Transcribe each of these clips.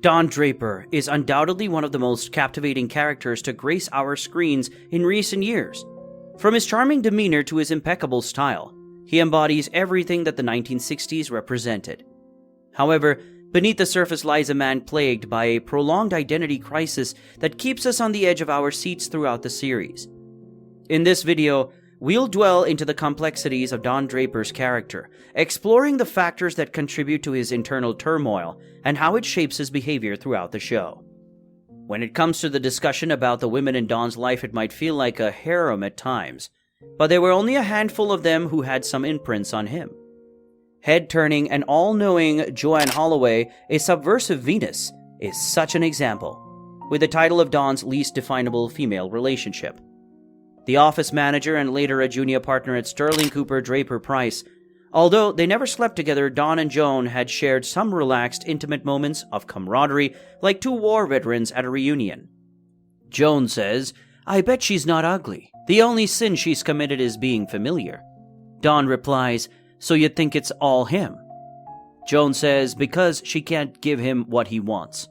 Don Draper is undoubtedly one of the most captivating characters to grace our screens in recent years. From his charming demeanor to his impeccable style, he embodies everything that the 1960s represented. However, beneath the surface lies a man plagued by a prolonged identity crisis that keeps us on the edge of our seats throughout the series. In this video, we'll dwell into the complexities of Don Draper's character, exploring the factors that contribute to his internal turmoil and how it shapes his behavior throughout the show. When it comes to the discussion about the women in Don's life, it might feel like a harem at times, but there were only a handful of them who had some imprints on him. Head-turning and all-knowing Joanne Holloway, a subversive Venus, is such an example, with the title of Don's least definable female relationship. The office manager and later a junior partner at Sterling Cooper Draper Price. Although they never slept together, Don and Joan had shared some relaxed, intimate moments of camaraderie like two war veterans at a reunion. Joan says, "I bet she's not ugly. The only sin she's committed is being familiar." Don replies, "So you'd think it's all him?" Joan says, "Because she can't give him what he wants."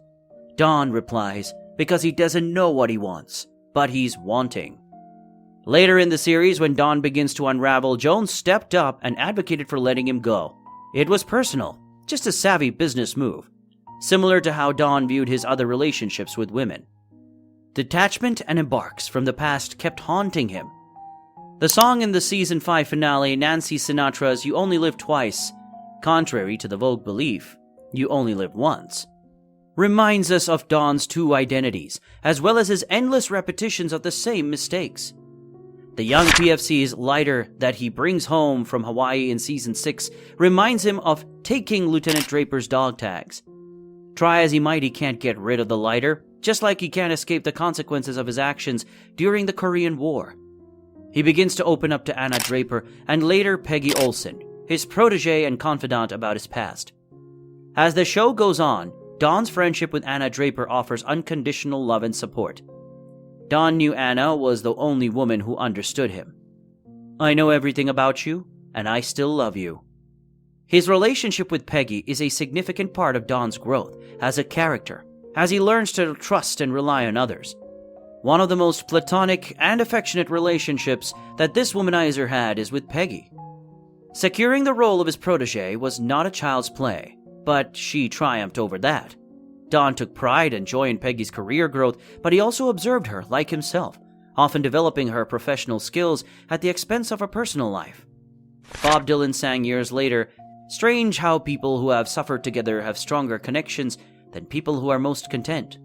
Don replies, "Because he doesn't know what he wants, but he's wanting." Later in the series, when Don begins to unravel, Joan stepped up and advocated for letting him go. It was personal, just a savvy business move, similar to how Don viewed his other relationships with women. Detachment and embarks from the past kept haunting him. The song in the season 5 finale, Nancy Sinatra's "You Only Live Twice," contrary to the Vogue belief, you only live once, reminds us of Don's two identities, as well as his endless repetitions of the same mistakes. The young PFC's lighter that he brings home from Hawaii in Season 6 reminds him of taking Lieutenant Draper's dog tags. Try as he might, he can't get rid of the lighter, just like he can't escape the consequences of his actions during the Korean War. He begins to open up to Anna Draper and later Peggy Olson, his protege and confidant, about his past. As the show goes on, Don's friendship with Anna Draper offers unconditional love and support. Don knew Anna was the only woman who understood him. "I know everything about you, and I still love you." His relationship with Peggy is a significant part of Don's growth as a character, as he learns to trust and rely on others. One of the most platonic and affectionate relationships that this womanizer had is with Peggy. Securing the role of his protege was not a child's play, but she triumphed over that. Don took pride and joy in Peggy's career growth, but he also observed her like himself, often developing her professional skills at the expense of her personal life. Bob Dylan sang years later, "Strange how people who have suffered together have stronger connections than people who are most content."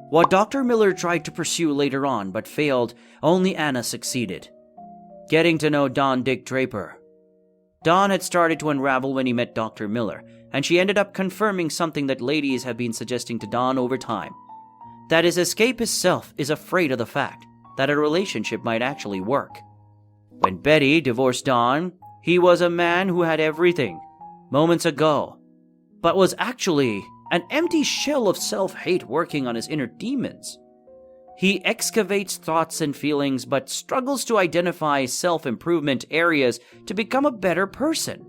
What Dr. Miller tried to pursue later on but failed, only Anna succeeded. Getting to know Don Dick Draper. Don had started to unravel when he met Dr. Miller, and she ended up confirming something that ladies have been suggesting to Don over time, that his escapist self is afraid of the fact that a relationship might actually work. When Betty divorced Don, he was a man who had everything moments ago, but was actually an empty shell of self-hate working on his inner demons. He excavates thoughts and feelings, but struggles to identify self-improvement areas to become a better person.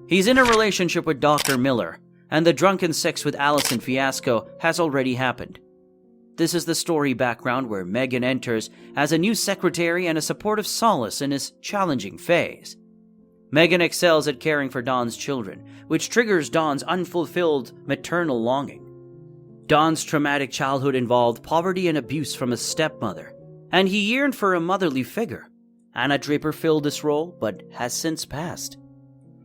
He's in a relationship with Dr. Miller, and the drunken sex with Allison fiasco has already happened. This is the story background where Megan enters as a new secretary and a supportive solace in his challenging phase. Megan excels at caring for Don's children, which triggers Don's unfulfilled maternal longing. Don's traumatic childhood involved poverty and abuse from his stepmother, and he yearned for a motherly figure. Anna Draper filled this role, but has since passed.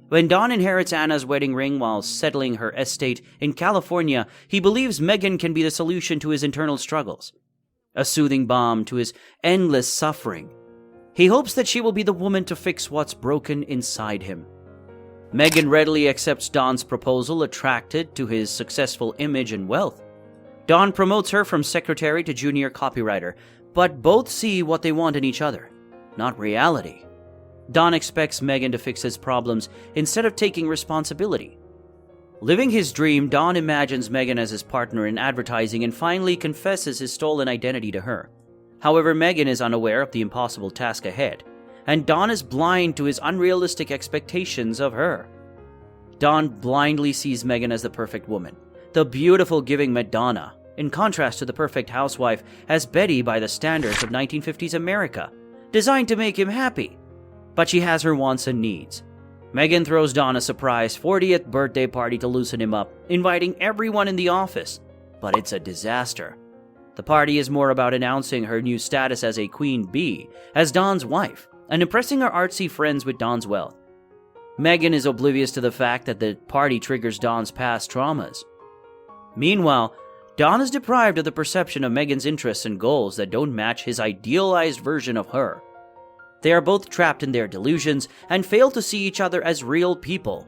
When Don inherits Anna's wedding ring while settling her estate in California, he believes Megan can be the solution to his internal struggles, a soothing balm to his endless suffering. He hopes that she will be the woman to fix what's broken inside him. Megan readily accepts Don's proposal, attracted to his successful image and wealth. Don promotes her from secretary to junior copywriter, but both see what they want in each other, not reality. Don expects Megan to fix his problems instead of taking responsibility. Living his dream, Don imagines Megan as his partner in advertising and finally confesses his stolen identity to her. However, Megan is unaware of the impossible task ahead, and Don is blind to his unrealistic expectations of her. Don blindly sees Megan as the perfect woman, The beautiful giving Madonna, in contrast to the perfect housewife as Betty by the standards of 1950s America, designed to make him happy. But she has her wants and needs. Megan throws Don a surprise 40th birthday party to loosen him up, inviting everyone in the office. But it's a disaster. The party is more about announcing her new status as a queen bee, as Don's wife, and impressing her artsy friends with Don's wealth. Megan is oblivious to the fact that the party triggers Don's past traumas. Meanwhile, Don is deprived of the perception of Megan's interests and goals that don't match his idealized version of her. They are both trapped in their delusions and fail to see each other as real people.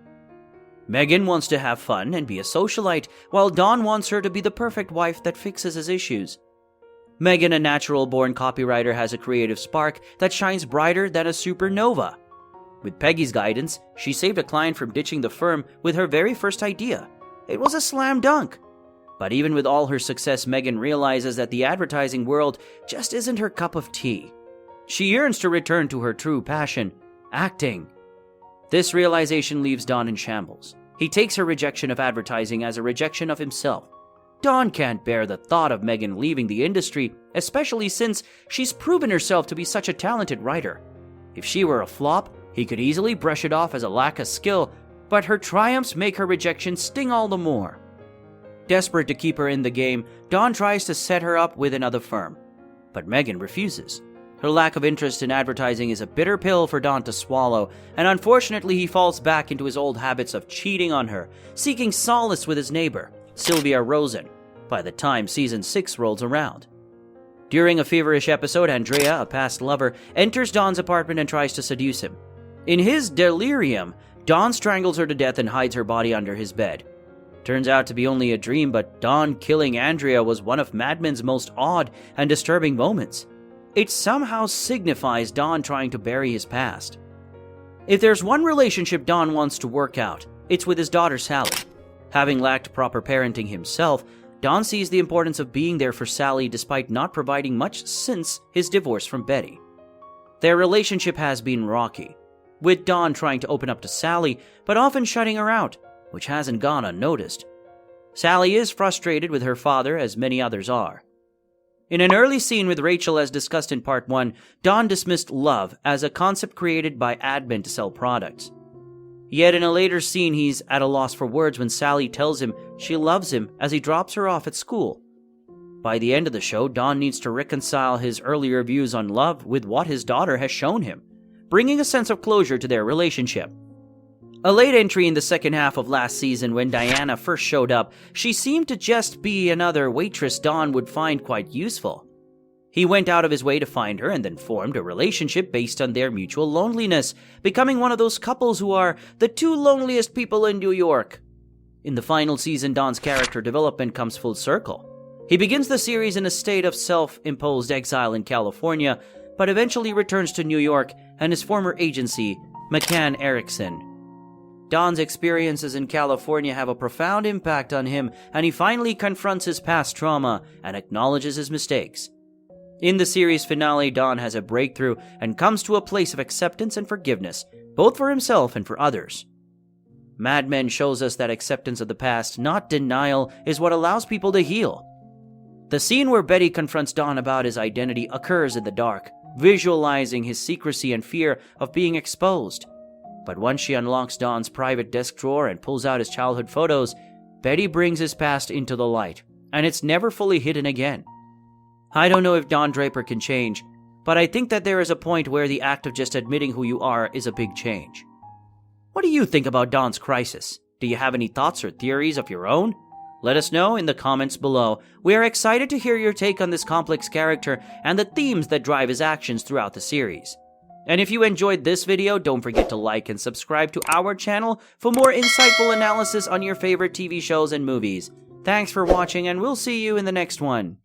Megan wants to have fun and be a socialite, while Don wants her to be the perfect wife that fixes his issues. Megan, a natural-born copywriter, has a creative spark that shines brighter than a supernova. With Peggy's guidance, she saved a client from ditching the firm with her very first idea. It was a slam dunk. But even with all her success, Megan realizes that the advertising world just isn't her cup of tea. She yearns to return to her true passion, acting. This realization leaves Don in shambles. He takes her rejection of advertising as a rejection of himself. Don can't bear the thought of Megan leaving the industry, especially since she's proven herself to be such a talented writer. If she were a flop, he could easily brush it off as a lack of skill, but her triumphs make her rejection sting all the more. Desperate to keep her in the game, Don tries to set her up with another firm, but Megan refuses. Her lack of interest in advertising is a bitter pill for Don to swallow, and unfortunately he falls back into his old habits of cheating on her, seeking solace with his neighbor, Sylvia Rosen, by the time season 6 rolls around. During a feverish episode, Andrea, a past lover, enters Don's apartment and tries to seduce him. In his delirium, Don strangles her to death and hides her body under his bed. Turns out to be only a dream, but Don killing Andrea was one of Mad Men's most odd and disturbing moments. It somehow signifies Don trying to bury his past. If there's one relationship Don wants to work out, it's with his daughter Sally. Having lacked proper parenting himself, Don sees the importance of being there for Sally despite not providing much since his divorce from Betty. Their relationship has been rocky, with Don trying to open up to Sally, but often shutting her out, which hasn't gone unnoticed. Sally is frustrated with her father, as many others are. In an early scene with Rachel, as discussed in Part 1, Don dismissed love as a concept created by admin to sell products. Yet in a later scene, he's at a loss for words when Sally tells him she loves him as he drops her off at school. By the end of the show, Don needs to reconcile his earlier views on love with what his daughter has shown him, bringing a sense of closure to their relationship. A late entry in the second half of last season, when Diana first showed up, she seemed to just be another waitress Don would find quite useful. He went out of his way to find her and then formed a relationship based on their mutual loneliness, becoming one of those couples who are the two loneliest people in New York. In the final season, Don's character development comes full circle. He begins the series in a state of self-imposed exile in California, but eventually returns to New York and his former agency, McCann Erickson. Don's experiences in California have a profound impact on him, and he finally confronts his past trauma and acknowledges his mistakes. In the series finale, Don has a breakthrough and comes to a place of acceptance and forgiveness, both for himself and for others. Mad Men shows us that acceptance of the past, not denial, is what allows people to heal. The scene where Betty confronts Don about his identity occurs in the dark, visualizing his secrecy and fear of being exposed. But once she unlocks Don's private desk drawer and pulls out his childhood photos, Betty brings his past into the light, and it's never fully hidden again. I don't know if Don Draper can change, but I think that there is a point where the act of just admitting who you are is a big change. What do you think about Don's crisis? Do you have any thoughts or theories of your own? Let us know in the comments below. We are excited to hear your take on this complex character and the themes that drive his actions throughout the series. And if you enjoyed this video, don't forget to like and subscribe to our channel for more insightful analysis on your favorite TV shows and movies. Thanks for watching, and we'll see you in the next one.